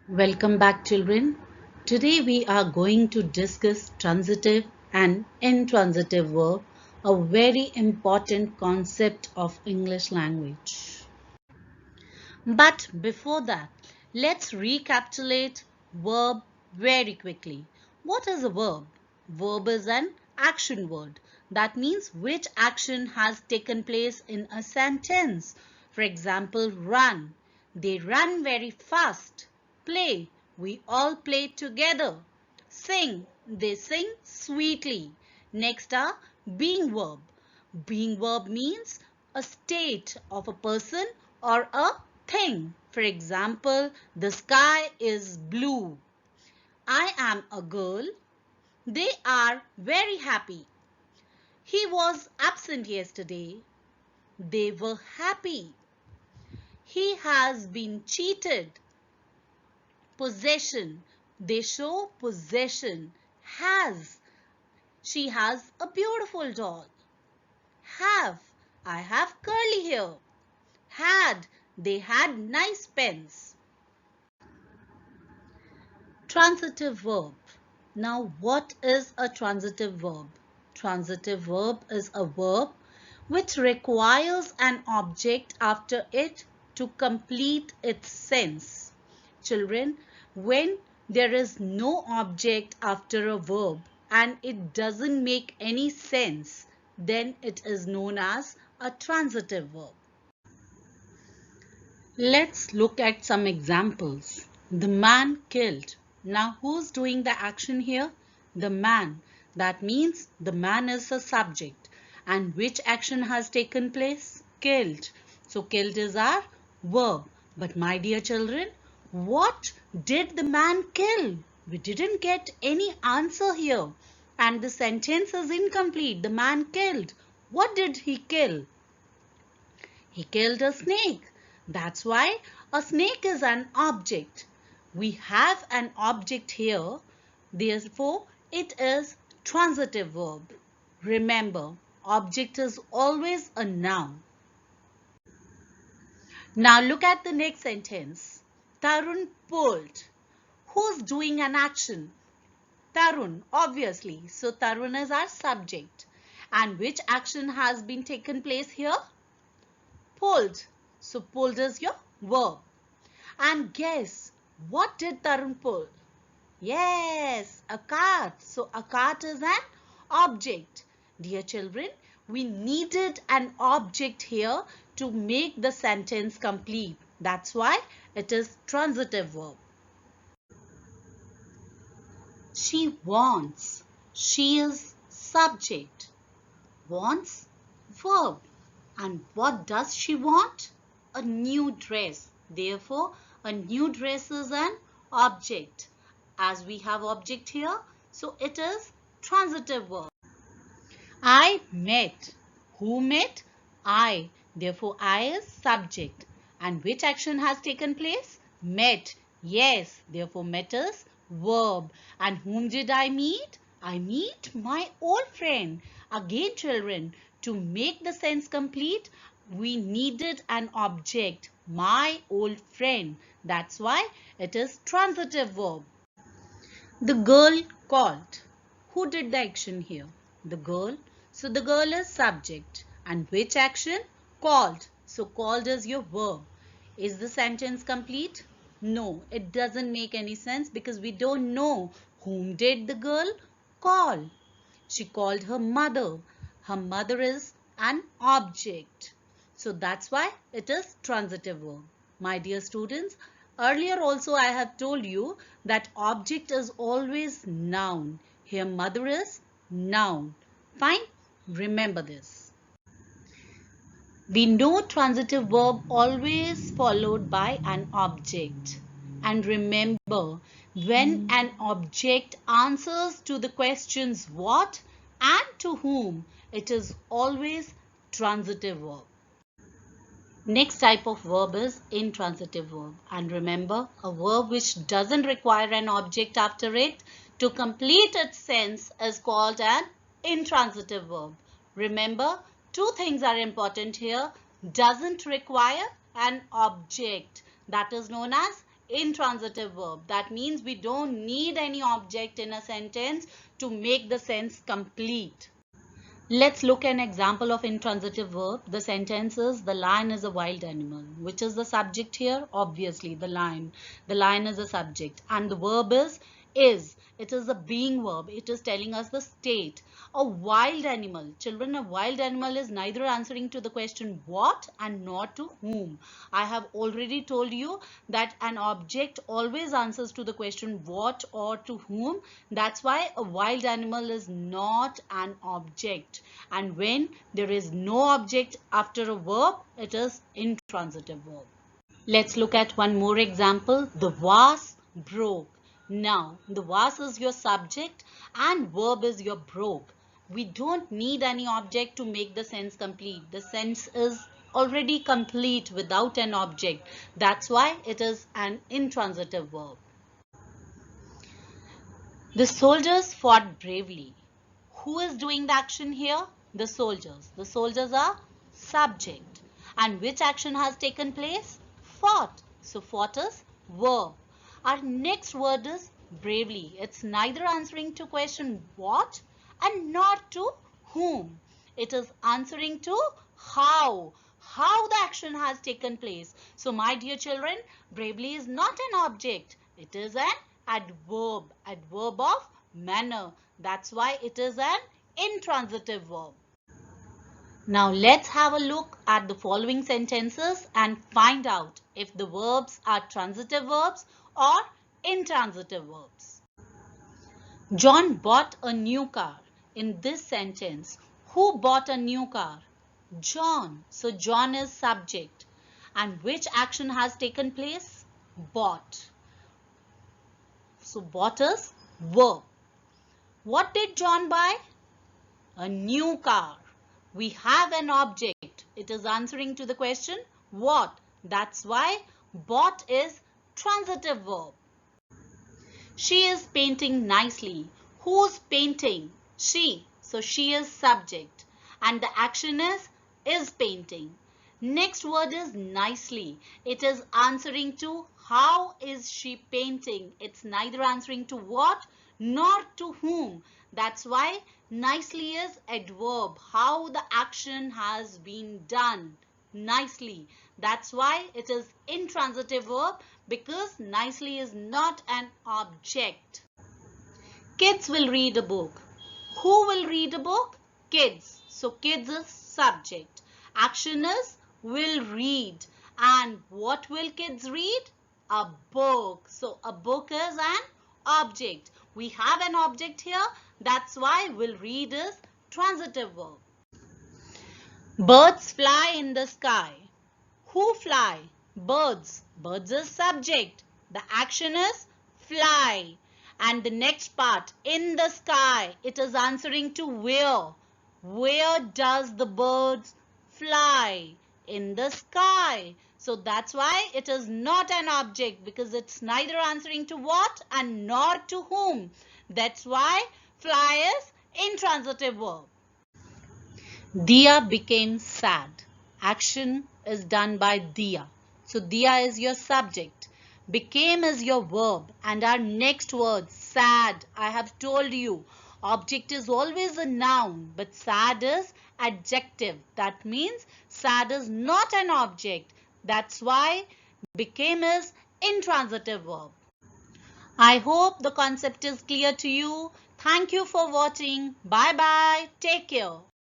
Welcome back, children. Today we are going to discuss transitive and intransitive verb, a very important concept of English language. But before that, let's recapitulate verb very quickly. What is a verb? Verb is an action word. That means which action has taken place in a sentence. For example, run. They run very fast. Play. We all play together. Sing. They sing sweetly. Next are being verb. Being verb means a state of a person or a thing. For example, the sky is blue. I am a girl. They are very happy. He was absent yesterday. They were happy. He has been cheated. Possession. They show possession. Has. She has a beautiful doll. Have. I have curly hair. Had. They had nice pens. Transitive verb. Now, what is a transitive verb? Transitive verb is a verb which requires an object after it to complete its sense. Children, when there is no object after a verb and it doesn't make any sense, then it is known as a transitive verb. Let's look at some examples. The man killed. Now who's doing the action here? The man. That means the man is a subject. And which action has taken place? Killed. So killed is our verb. But my dear children, what did the man kill? We didn't get any answer here. And the sentence is incomplete. The man killed. What did he kill? He killed a snake. That's why a snake is an object. We have an object here. Therefore, it is transitive verb. Remember, object is always a noun. Now look at the next sentence. Tarun pulled. Who's doing an action? Tarun, obviously. So Tarun is our subject. And which action has been taken place here? Pulled. So pulled is your verb. And guess, what did Tarun pull? Yes, a cart. So a cart is an object. Dear children, we needed an object here to make the sentence complete. That's why it is transitive verb. She wants. She is subject. Wants, verb. And what does she want? A new dress. Therefore, a new dress is an object. As we have object here, so it is transitive verb. I met. Who met? I. Therefore, I is subject. And which action has taken place? Met. Yes. Therefore, met is verb. And whom did I meet? I meet my old friend. Again, children, to make the sense complete, we needed an object, my old friend. That's why it is transitive verb. The girl called. Who did the action here? The girl. So the girl is subject. And which action? Called. So called is your verb. Is the sentence complete? No, it doesn't make any sense because we don't know whom did the girl call. She called her mother. Her mother is an object. So that's why it is transitive verb. My dear students, earlier also I have told you that object is always noun. Here mother is noun. Fine? Remember this. We know transitive verb always followed by an object. And remember, when an object answers to the questions what and to whom, it is always transitive verb. Next type of verb is intransitive verb. And remember, a verb which doesn't require an object after it to complete its sense is called an intransitive verb. Remember, two things are important here. Doesn't require an object. That is known as intransitive verb. That means we don't need any object in a sentence to make the sense complete. Let's look at an example of intransitive verb. The sentence is, the lion is a wild animal. Which is the subject here? Obviously, the lion. The lion is a subject. And the verb is is. It is a being verb. It is telling us the state. A wild animal. Children, a wild animal is neither answering to the question what and nor to whom. I have already told you that an object always answers to the question what or to whom. That's why a wild animal is not an object. And when there is no object after a verb, it is intransitive verb. Let's look at one more example. The vase broke. Now, the vase is your subject and verb is your broke. We don't need any object to make the sense complete. The sense is already complete without an object. That's why it is an intransitive verb. The soldiers fought bravely. Who is doing the action here? The soldiers. The soldiers are subject. And which action has taken place? Fought. So fought is verb. Our next word is bravely. It's neither answering to question what and not to whom. It is answering to how. How the action has taken place. So my dear children, bravely is not an object. It is an adverb. Adverb of manner. That's why it is an intransitive verb. Now let's have a look at the following sentences and find out if the verbs are transitive verbs or intransitive verbs. John bought a new car. In this sentence, who bought a new car? John. So John is subject. And which action has taken place? Bought. So bought is verb. What did John buy? A new car. We have an object. It is answering to the question what. That's why bought is transitive verb. She is painting nicely. Who's painting? She. So she is subject. And the action is painting. Next word is nicely. It is answering to how is she painting. It's neither answering to what nor to whom. That's why nicely is adverb. How the action has been done. Nicely. That's why it is intransitive verb because nicely is not an object. Kids will read a book. Who will read a book? Kids. So kids is subject. Action is will read. And what will kids read? A book. So a book is an object. We have an object here. That's why will read is transitive verb. Birds fly in the sky. Who fly? Birds. Birds is subject. The action is fly. And the next part, in the sky, it is answering to where. Where does the birds fly? In the sky. So that's why it is not an object because it's neither answering to what and nor to whom. That's why fly is intransitive verb. Diya became sad. Action is done by Diya. So Diya is your subject. Became is your verb. And our next word, sad. I have told you, object is always a noun, but sad is adjective. That means sad is not an object. That's why became is intransitive verb. I hope the concept is clear to you. Thank you for watching. Bye bye. Take care.